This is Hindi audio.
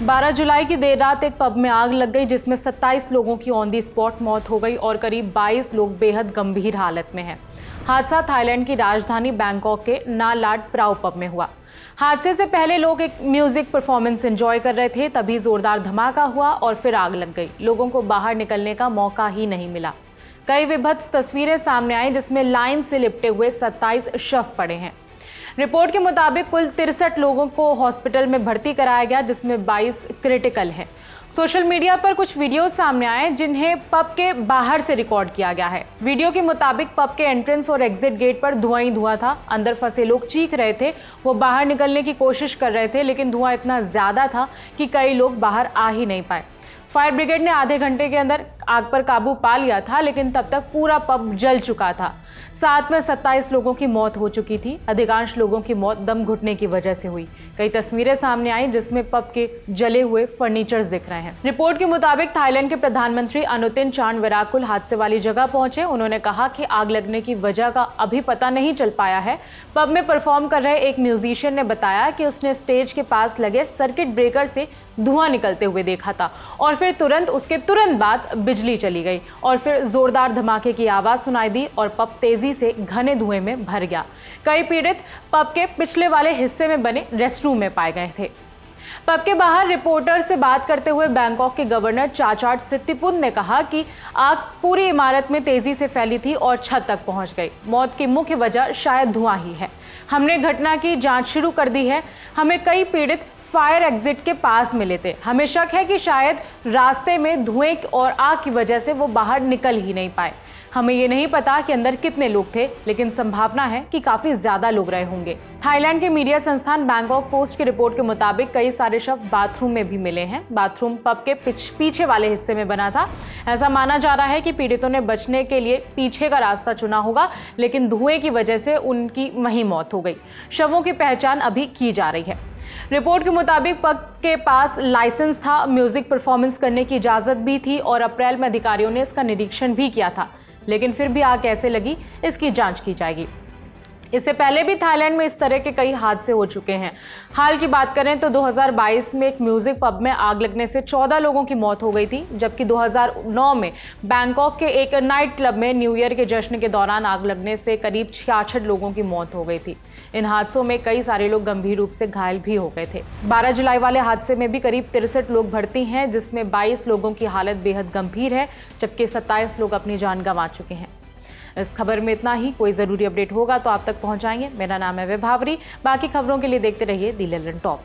12 जुलाई की देर रात एक पब में आग लग गई जिसमें 27 लोगों की ऑन दी स्पॉट मौत हो गई और करीब 22 लोग बेहद गंभीर हालत में हैं। हादसा थाईलैंड की राजधानी बैंकॉक के ना लाट प्राव पब में हुआ। हादसे से पहले लोग एक म्यूजिक परफॉर्मेंस एंजॉय कर रहे थे, तभी जोरदार धमाका हुआ और फिर आग लग गई। लोगों को बाहर निकलने का मौका ही नहीं मिला। कई विभत्स तस्वीरें सामने आई जिसमें लाइन से लिपटे हुए 27 शव पड़े हैं। रिपोर्ट के मुताबिक कुल 63 लोगों को हॉस्पिटल में भर्ती कराया गया, जिसमें 22 क्रिटिकल हैं। सोशल मीडिया पर कुछ वीडियो सामने आए जिन्हें पब के बाहर से रिकॉर्ड किया गया है। वीडियो के मुताबिक पब के एंट्रेंस और एग्जिट गेट पर धुआं ही धुआं था। अंदर फंसे लोग चीख रहे थे, वो बाहर निकलने की कोशिश कर रहे थे, लेकिन धुआं इतना ज्यादा था कि कई लोग बाहर आ ही नहीं पाए। फायर ब्रिगेड ने आधे घंटे के अंदर आग पर काबू पा लिया था, लेकिन तब तक पूरा पब जल चुका था। साथ में 27 लोगों की मौत हो चुकी थी। अधिकांश लोगों की मौत दम घुटने की वजह से हुई। कई तस्वीरें सामने आई जिसमें पब के जले हुए फर्नीचर्स दिख रहे हैं। रिपोर्ट के मुताबिक थाईलैंड के प्रधानमंत्री अनुतिन चान विराकुल हादसे वाली जगह पहुंचे। उन्होंने कहा कि आग लगने की वजह का अभी पता नहीं चल पाया है। पब में परफॉर्म कर रहे एक म्यूजिशियन ने बताया कि उसने स्टेज के पास लगे सर्किट ब्रेकर से धुआं निकलते हुए देखा था और फिर उसके तुरंत बाद बिजली चली गई और फिर जोरदार धमाके की आवाज सुनाई दी और पब तेजी से घने धुएं में भर गया। कई पीड़ित पब के पिछले वाले हिस्से में बने रेस्टरूम में पाए गए थे। पब के बाहर रिपोर्टर से बात करते हुए बैंकॉक के गवर्नर चाचार्ट सित्तिपुन ने कहा कि आग पूरी इमारत में तेजी से फैली थी और छत तक पहुंच गई। मौत की मुख्य वजह शायद धुआं ही है। हमने घटना की जांच शुरू कर दी है। हमें कई पीड़ित फायर एग्जिट के पास मिले थे। हमें शक है कि शायद रास्ते में धुएं और आग की वजह से वो बाहर निकल ही नहीं पाए। हमें ये नहीं पता कि अंदर कितने लोग थे, लेकिन संभावना है कि काफी ज्यादा लोग रहे होंगे। थाईलैंड के मीडिया संस्थान बैंकॉक पोस्ट की रिपोर्ट के मुताबिक कई सारे शव बाथरूम में भी मिले हैं। बाथरूम पब के पीछे वाले हिस्से में बना था। ऐसा माना जा रहा है कि पीड़ितों ने बचने के लिए पीछे का रास्ता चुना होगा, लेकिन धुएं की वजह से उनकी वहीं मौत हो गई। शवों की पहचान अभी की जा रही है। रिपोर्ट के मुताबिक पब के पास लाइसेंस था, म्यूजिक परफॉर्मेंस करने की इजाजत भी थी और अप्रैल में अधिकारियों ने इसका निरीक्षण भी किया था, लेकिन फिर भी आग कैसे लगी इसकी जांच की जाएगी। इससे पहले भी थाईलैंड में इस तरह के कई हादसे हो चुके हैं। हाल की बात करें तो 2022 में एक म्यूजिक पब में आग लगने से 14 लोगों की मौत हो गई थी, जबकि 2009 में बैंकॉक के एक नाइट क्लब में न्यू ईयर के जश्न के दौरान आग लगने से करीब 66 लोगों की मौत हो गई थी। इन हादसों में कई सारे लोग गंभीर रूप से घायल भी हो गए थे। 12 जुलाई वाले हादसे में भी करीब 63 लोग भर्ती हैं, जिसमें 22 लोगों की हालत बेहद गंभीर है, जबकि 27 लोग अपनी जान गंवा चुके हैं। इस खबर में इतना ही। कोई ज़रूरी अपडेट होगा तो आप तक पहुंचाएंगे। मेरा नाम है विभावरी। बाकी खबरों के लिए देखते रहिए दी ललन टॉप।